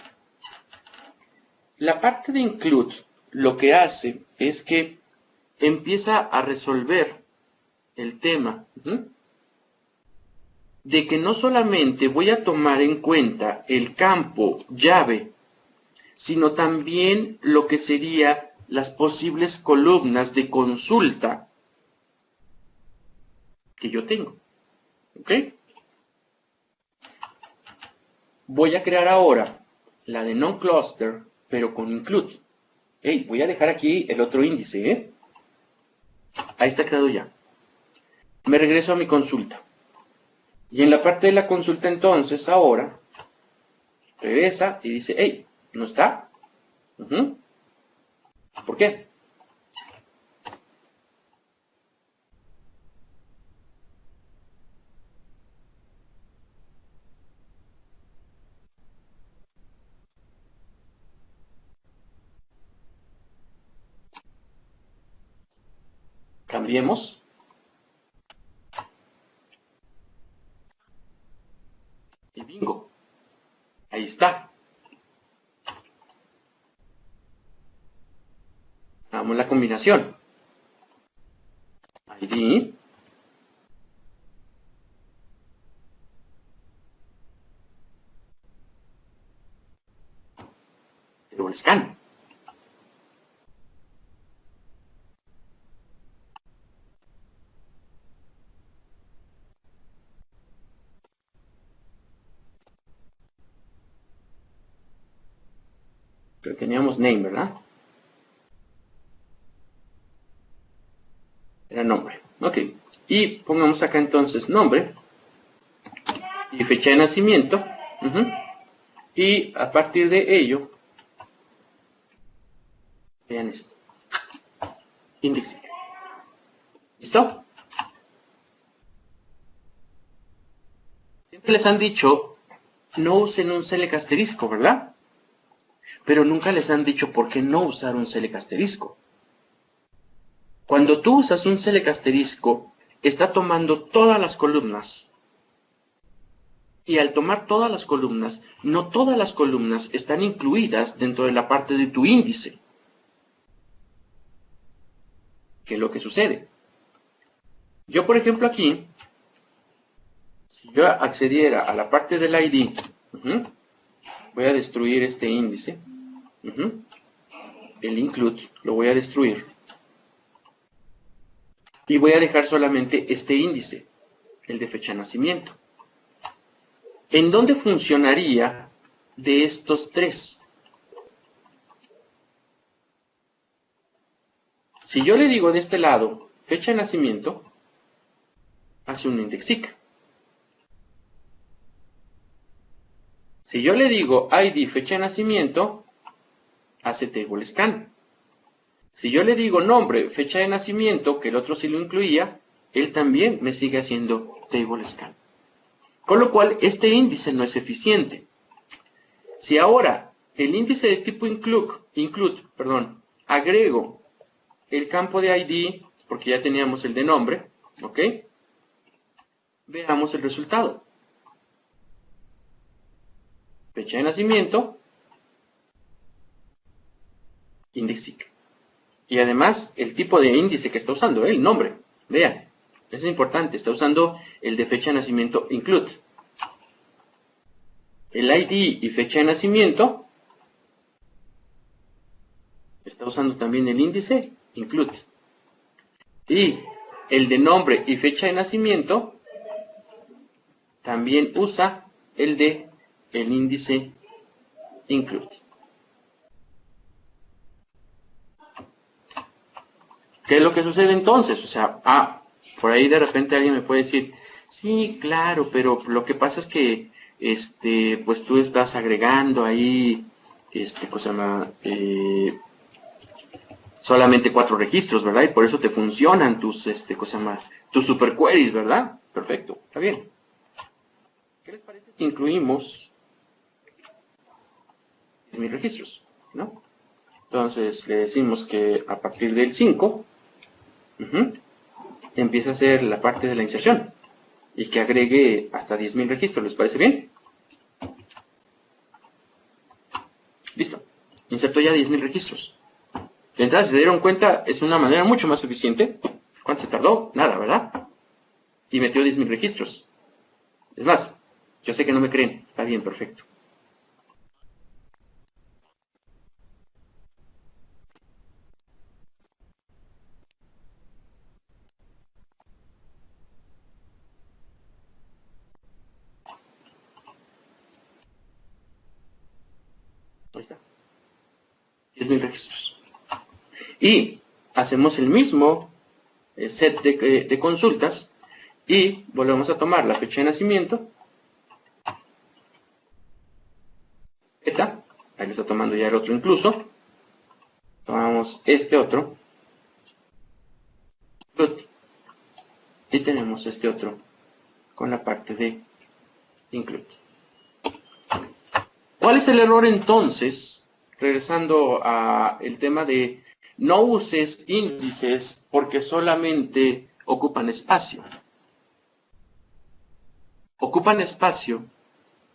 La parte de include lo que hace es que empieza a resolver el tema de que no solamente voy a tomar en cuenta el campo llave, sino también lo que sería las posibles columnas de consulta que yo tengo. ¿Ok? Voy a crear ahora la de non-cluster, pero con include. Hey, voy a dejar aquí el otro índice, ¿eh? Ahí está creado ya. Me regreso a mi consulta. Y en la parte de la consulta entonces, ahora, regresa y dice, hey, ¿no está? ¿Por qué? Cambiemos. Y bingo. Ahí está. Hagamos la combinación. ID. Table scan. Pero teníamos name, ¿verdad? Era nombre. Ok. Y pongamos acá entonces nombre y fecha de nacimiento. Y a partir de ello, vean esto. Indexing. ¿Listo? Siempre les han dicho, no usen un select asterisco, ¿verdad? Pero nunca les han dicho por qué no usar un select asterisco. Cuando tú usas un select asterisco, está tomando todas las columnas. Y al tomar todas las columnas, no todas las columnas están incluidas dentro de la parte de tu índice. ¿Qué es lo que sucede? Yo, por ejemplo, aquí, si yo accediera a la parte del ID, voy a destruir este índice. El include lo voy a destruir. Y voy a dejar solamente este índice, el de fecha de nacimiento. ¿En dónde funcionaría de estos tres? Si yo le digo de este lado, fecha de nacimiento, hace un indexIC. Si yo le digo ID, fecha de nacimiento, hace table scan. Si yo le digo nombre, fecha de nacimiento, que el otro sí lo incluía, él también me sigue haciendo table scan. Con lo cual, este índice no es eficiente. Si ahora el índice de tipo include, agrego el campo de ID, porque ya teníamos el de nombre, ¿ok? Veamos el resultado. Fecha de nacimiento, indexIC. Y además, el tipo de índice que está usando, el nombre. Vean, eso es importante, está usando el de fecha de nacimiento include. El ID y fecha de nacimiento está usando también el índice include. Y el de nombre y fecha de nacimiento también usa el de el índice include. ¿Qué es lo que sucede entonces? O sea, por ahí de repente alguien me puede decir, sí, claro, pero lo que pasa es que pues tú estás agregando ahí, solamente 4 registros, ¿verdad? Y por eso te funcionan tus, tus super queries, ¿verdad? Perfecto, está bien. ¿Qué les parece si incluimos 10,000 registros, ¿no? Entonces le decimos que a partir del 5 empieza a hacer la parte de la inserción y que agregue hasta 10,000 registros. ¿Les parece bien? Listo. Insertó ya 10,000 registros. De entrada, si se dieron cuenta, es una manera mucho más eficiente. ¿Cuánto se tardó? Nada, ¿verdad? y metió 10.000 registros. Es más, yo sé que no me creen. Está bien, perfecto. Ahí está. 10.000 registros. Y hacemos el mismo set de consultas y volvemos a tomar la fecha de nacimiento. Ahí lo está tomando ya el otro incluso. Tomamos este otro. Y tenemos este otro con la parte de include. ¿Cuál es el error entonces? Regresando al tema de no uses índices porque solamente ocupan espacio. Ocupan espacio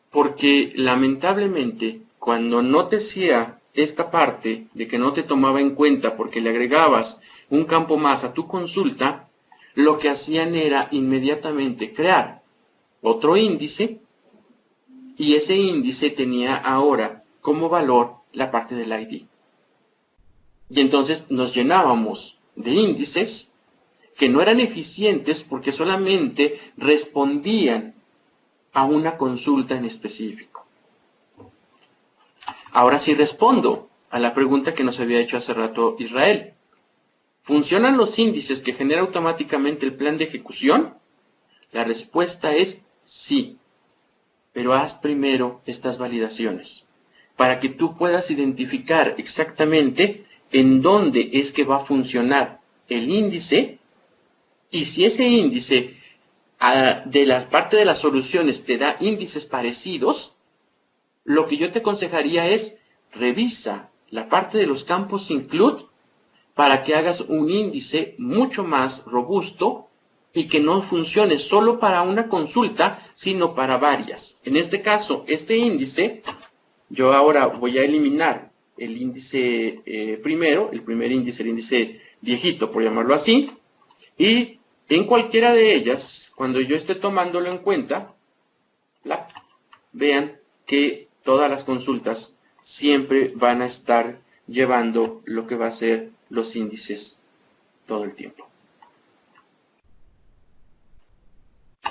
porque lamentablemente cuando no te hacía esta parte de que no te tomaba en cuenta porque le agregabas un campo más a tu consulta, lo que hacían era inmediatamente crear otro índice y ese índice tenía ahora como valor la parte del ID. Y entonces nos llenábamos de índices que no eran eficientes porque solamente respondían a una consulta en específico. Ahora sí respondo a la pregunta que nos había hecho hace rato Israel. ¿Funcionan los índices que genera automáticamente el plan de ejecución? La respuesta es sí, pero haz primero estas validaciones para que tú puedas identificar exactamente en dónde es que va a funcionar el índice y si ese índice de la parte de las soluciones te da índices parecidos, lo que yo te aconsejaría es revisa la parte de los campos include para que hagas un índice mucho más robusto y que no funcione solo para una consulta, sino para varias. En este caso, este índice, yo ahora voy a eliminar el índice primero, el primer índice, el índice viejito, por llamarlo así, y en cualquiera de ellas, cuando yo esté tomándolo en cuenta, vean que todas las consultas siempre van a estar llevando lo que va a ser los índices todo el tiempo.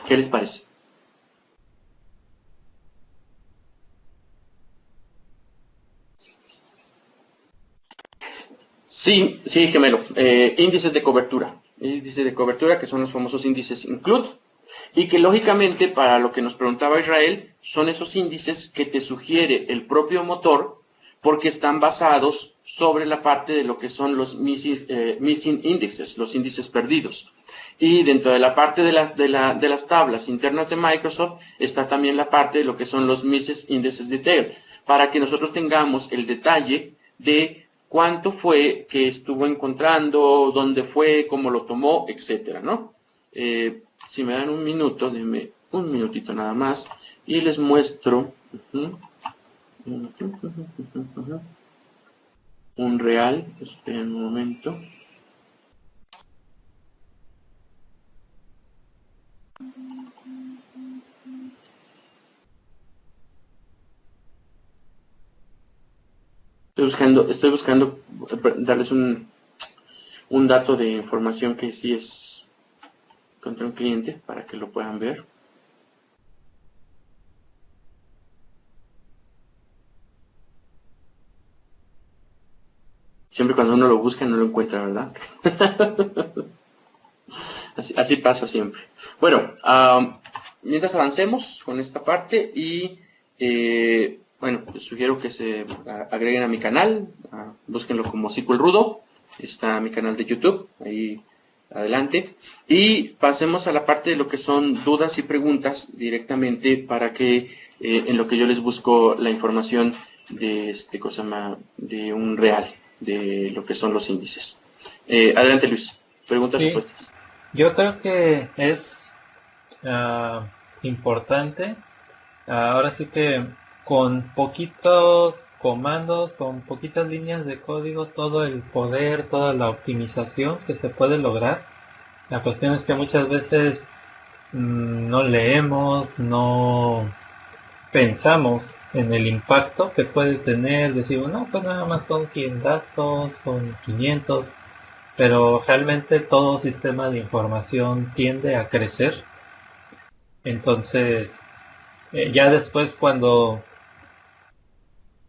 ¿Qué les parece? Sí, sí, gemelo. Índices de cobertura. Índices de cobertura que son los famosos índices include y que lógicamente para lo que nos preguntaba Israel son esos índices que te sugiere el propio motor porque están basados sobre la parte de lo que son los missing indexes, los índices perdidos. Y dentro de la parte de las tablas internas de Microsoft está también la parte de lo que son los missing indexes detail, para que nosotros tengamos el detalle de cuánto fue que estuvo encontrando, dónde fue, cómo lo tomó, etcétera, ¿no? Si me dan un minuto, denme un minutito nada más y les muestro un real. Esperen un momento. Estoy buscando darles un dato de información que sí es contra un cliente para que lo puedan ver. Siempre cuando uno lo busca no lo encuentra, ¿verdad? así pasa siempre. Bueno, mientras avancemos con esta parte y bueno, les sugiero que se agreguen a mi canal, búsquenlo como SQL Rudo, está mi canal de YouTube, ahí adelante, y pasemos a la parte de lo que son dudas y preguntas directamente para que en lo que yo les busco la información de de un real, de lo que son los índices. Adelante Luis, preguntas y respuestas. Yo creo que es importante, ahora sí que con poquitos comandos, con poquitas líneas de código, todo el poder, toda la optimización que se puede lograr. La cuestión es que muchas veces no leemos, no pensamos en el impacto que puede tener, decimos, no, pues nada más son 100 datos, son 500, pero realmente todo sistema de información tiende a crecer. Entonces, ya después cuando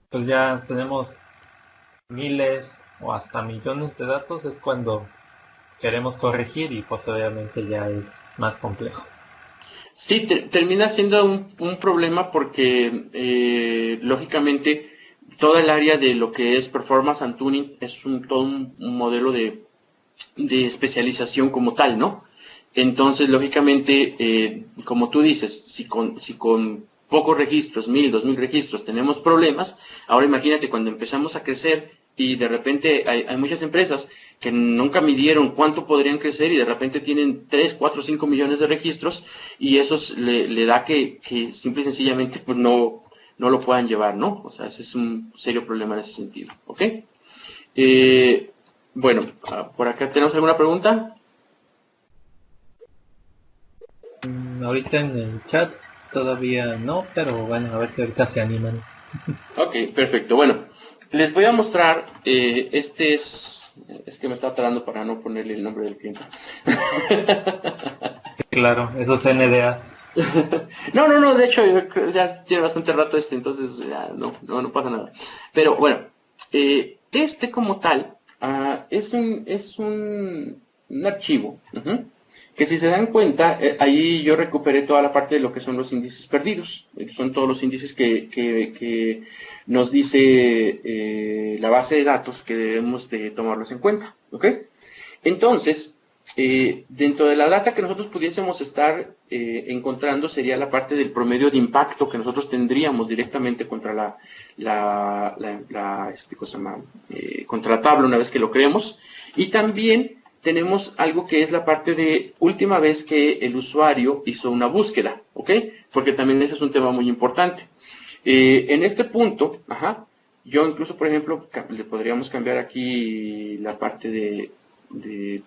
pues ya tenemos miles o hasta millones de datos, es cuando queremos corregir y pues obviamente ya es más complejo. Sí, termina siendo un problema porque lógicamente toda el área de lo que es performance and tuning es todo un modelo de especialización como tal, ¿no? Entonces, lógicamente, como tú dices, si con pocos registros, 1000, 2000 registros, tenemos problemas, ahora imagínate cuando empezamos a crecer y de repente hay muchas empresas que nunca midieron cuánto podrían crecer y de repente tienen 3, 4, 5 millones de registros y eso le da que simple y sencillamente pues no lo puedan llevar, ¿no? O sea, ese es un serio problema en ese sentido, ¿ok? Bueno, por acá tenemos alguna pregunta. Ahorita en el chat todavía no, pero bueno, a ver si ahorita se animan. Ok, perfecto. Bueno, les voy a mostrar, es que me estaba tardando para no ponerle el nombre del cliente. Claro, esos NDAs. No, de hecho yo creo ya tiene bastante rato entonces ya no pasa nada. Pero bueno, como tal es un archivo, que si se dan cuenta, ahí yo recuperé toda la parte de lo que son los índices perdidos. Son todos los índices que nos dice la base de datos que debemos de tomarlos en cuenta, ¿ok? Entonces, dentro de la data que nosotros pudiésemos estar encontrando sería la parte del promedio de impacto que nosotros tendríamos directamente contra contra la tabla una vez que lo creemos. Y también tenemos algo que es la parte de última vez que el usuario hizo una búsqueda, ¿ok? Porque también ese es un tema muy importante. En este punto, yo incluso, por ejemplo, le podríamos cambiar aquí la parte de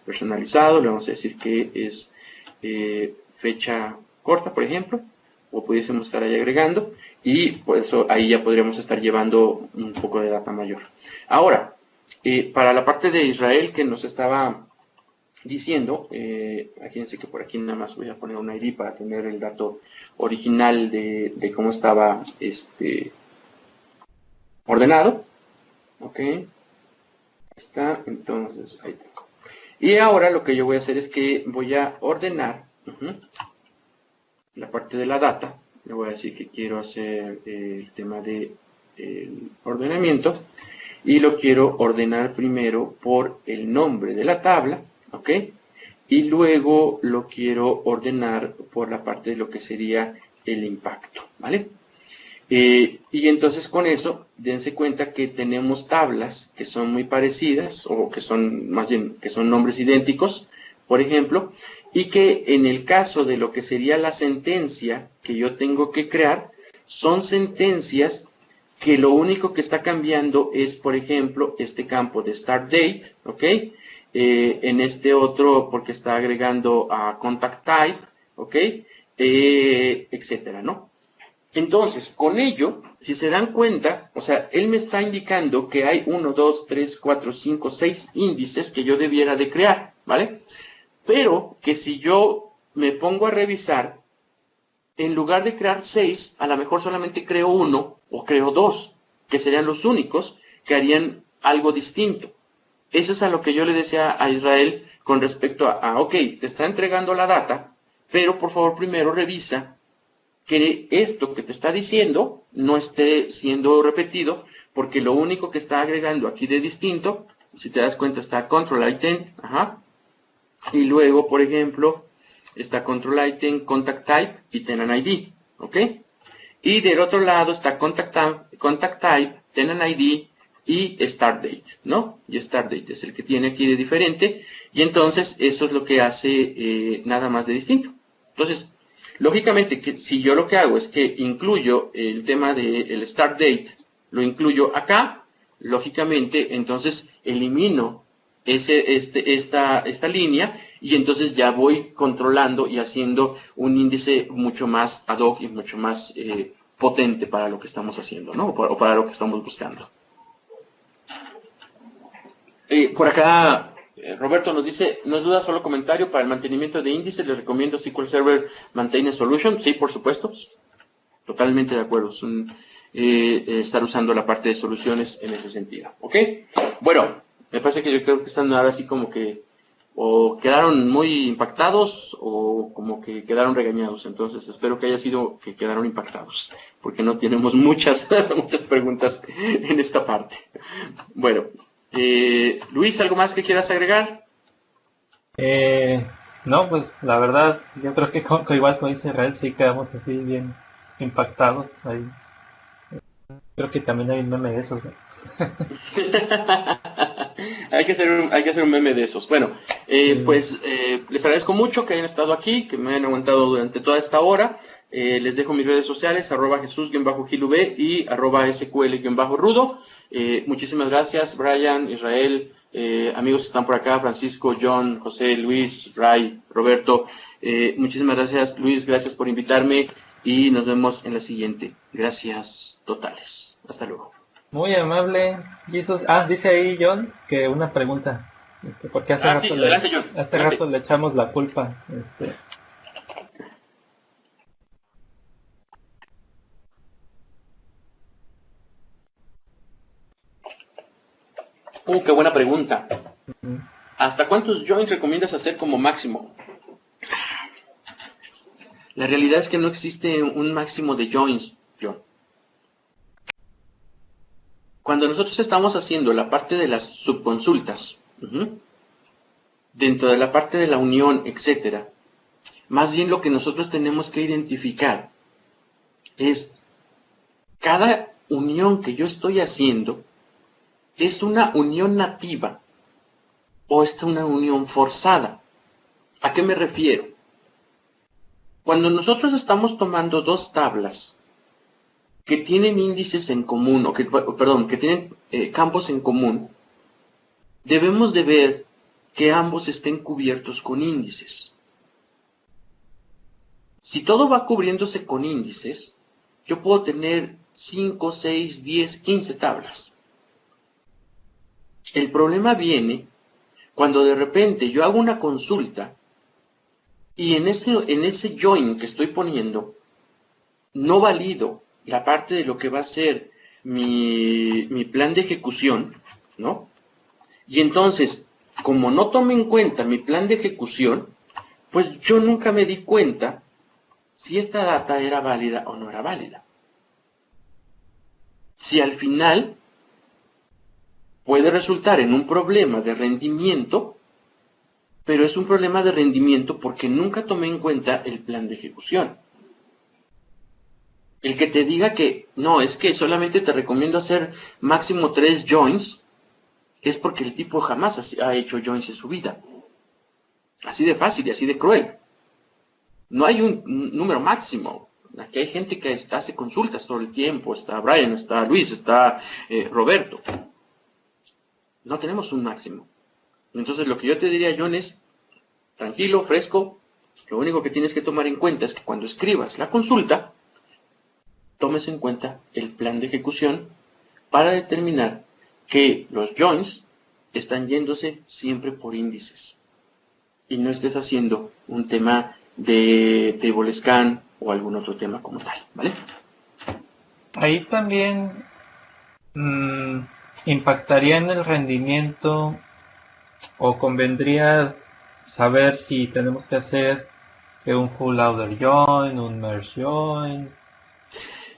personalizado, le vamos a decir que es fecha corta, por ejemplo, o pudiésemos estar ahí agregando, y por eso ahí ya podríamos estar llevando un poco de data mayor. Ahora, para la parte de Israel que nos estaba diciendo, fíjense que por aquí nada más voy a poner un ID para tener el dato original de cómo estaba ordenado. Ok, está, entonces ahí tengo. Y ahora lo que yo voy a hacer es que voy a ordenar la parte de la data. Le voy a decir que quiero hacer el tema de ordenamiento y lo quiero ordenar primero por el nombre de la tabla, ¿ok? Y luego lo quiero ordenar por la parte de lo que sería el impacto, ¿vale? Y entonces con eso, dense cuenta que tenemos tablas que son muy parecidas, o que son, más bien, que son nombres idénticos, por ejemplo, y que en el caso de lo que sería la sentencia que yo tengo que crear, son sentencias que lo único que está cambiando es, por ejemplo, este campo de start date, ¿ok? En este otro, porque está agregando a contact type, ¿ok? Etcétera, ¿no? Entonces, con ello, si se dan cuenta, o sea, él me está indicando que hay 1, 2, 3, 4, 5, 6 índices que yo debiera de crear, ¿vale? Pero que si yo me pongo a revisar, en lugar de crear 6, a lo mejor solamente creo 1 o creo 2, que serían los únicos que harían algo distinto. Eso es a lo que yo le decía a Israel con respecto ok, te está entregando la data, pero por favor primero revisa que esto que te está diciendo no esté siendo repetido, porque lo único que está agregando aquí de distinto, si te das cuenta, está control item, y luego, por ejemplo, está control item, contact type y tenant ID, ¿ok? Y del otro lado está contact type, tenant ID y start date, ¿no? Y start date es el que tiene aquí de diferente, y entonces eso es lo que hace nada más de distinto. Entonces, lógicamente, que si yo lo que hago es que incluyo el tema del start date, lo incluyo acá, lógicamente, entonces elimino esta línea, y entonces ya voy controlando y haciendo un índice mucho más ad hoc y mucho más potente para lo que estamos haciendo, ¿no? O para lo que estamos buscando. Por acá, Roberto nos dice, no es duda, solo comentario, para el mantenimiento de índices les recomiendo SQL Server Maintenance Solution. Sí, por supuesto, totalmente de acuerdo. Es estar usando la parte de soluciones en ese sentido. ¿Ok? Bueno, me parece que yo creo que están ahora así como que o quedaron muy impactados o como que quedaron regañados. Entonces espero que haya sido que quedaron impactados, porque no tenemos muchas preguntas en esta parte. Bueno, Luis, ¿algo más que quieras agregar? No, pues la verdad, yo creo que igual como dice Israel, sí quedamos así bien impactados ahí. Creo que también hay un meme de esos, ¿eh? hay que hacer un meme de esos. Bueno, pues les agradezco mucho que hayan estado aquí, que me hayan aguantado durante toda esta hora. Les dejo mis redes sociales, @Jesús_Gilub y @SQL_Rudo. Muchísimas gracias, Brian, Israel, amigos que están por acá, Francisco, John, José, Luis, Ray, Roberto. Muchísimas gracias, Luis, gracias por invitarme y nos vemos en la siguiente. Gracias totales. Hasta luego. Muy amable, Jesús. Dice ahí John que una pregunta, porque hace rato le echamos la culpa. Qué buena pregunta. ¿Hasta cuántos joins recomiendas hacer como máximo? La realidad es que no existe un máximo de joins, John. Cuando nosotros estamos haciendo la parte de las subconsultas, dentro de la parte de la unión, etcétera, más bien lo que nosotros tenemos que identificar es cada unión que yo estoy haciendo, ¿es una unión nativa o es una unión forzada? ¿A qué me refiero? Cuando nosotros estamos tomando dos tablas que tienen índices en común, que tienen campos en común, debemos de ver que ambos estén cubiertos con índices. Si todo va cubriéndose con índices, yo puedo tener 5, 6, 10, 15 tablas. El problema viene cuando de repente yo hago una consulta y en ese join que estoy poniendo no valido la parte de lo que va a ser mi plan de ejecución, ¿no? Y entonces, como no tomé en cuenta mi plan de ejecución, pues yo nunca me di cuenta si esta data era válida o no era válida. Si al final puede resultar en un problema de rendimiento, pero es un problema de rendimiento porque nunca tomé en cuenta el plan de ejecución. El que te diga que no, es que solamente te recomiendo hacer máximo 3 joins, es porque el tipo jamás ha hecho joins en su vida. Así de fácil y así de cruel. No hay un número máximo. Aquí hay gente que hace consultas todo el tiempo. Está Brian, está Luis, está Roberto. No tenemos un máximo. Entonces lo que yo te diría, John, es tranquilo, fresco. Lo único que tienes que tomar en cuenta es que cuando escribas la consulta, tomes en cuenta el plan de ejecución para determinar que los joins están yéndose siempre por índices y no estés haciendo un tema de table scan o algún otro tema como tal, ¿vale? Ahí también impactaría en el rendimiento o convendría saber si tenemos que hacer que un full outer join, un merge join,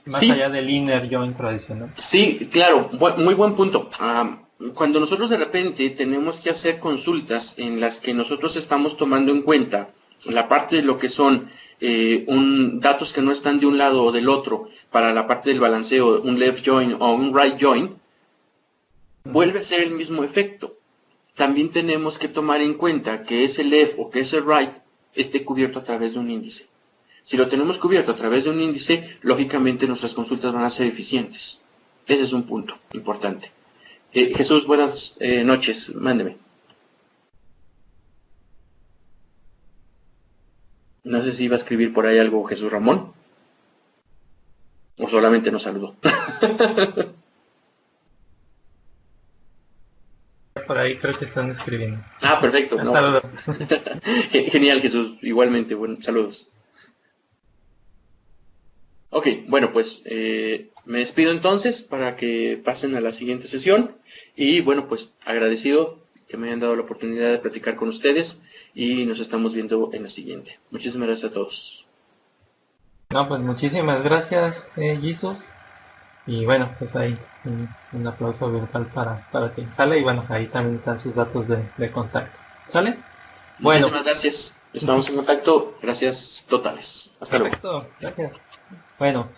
más allá del inner join tradicional. Sí, claro, muy buen punto. Cuando nosotros de repente tenemos que hacer consultas en las que nosotros estamos tomando en cuenta la parte de lo que son datos que no están de un lado o del otro para la parte del balanceo, un left join o un right join, vuelve a ser el mismo efecto. También tenemos que tomar en cuenta que ese left o que ese right esté cubierto a través de un índice. Si lo tenemos cubierto a través de un índice, lógicamente nuestras consultas van a ser eficientes. Ese es un punto importante. Jesús, buenas noches, mándeme. No sé si iba a escribir por ahí algo Jesús Ramón. O solamente nos saludó. Por ahí creo que están escribiendo. Ah, perfecto. No. Saludos. Genial, Jesús. Igualmente, bueno, saludos. Ok, bueno, pues me despido entonces para que pasen a la siguiente sesión. Y bueno, pues agradecido que me hayan dado la oportunidad de platicar con ustedes y nos estamos viendo en la siguiente. Muchísimas gracias a todos. No, pues muchísimas gracias, Jesus. Y bueno, pues ahí un aplauso virtual para ti. ¿Sale? Y bueno, ahí también están sus datos de contacto. ¿Sale? Bueno. Muchísimas gracias. Estamos en contacto. Gracias totales. Hasta luego. Perfecto. Gracias. Bueno,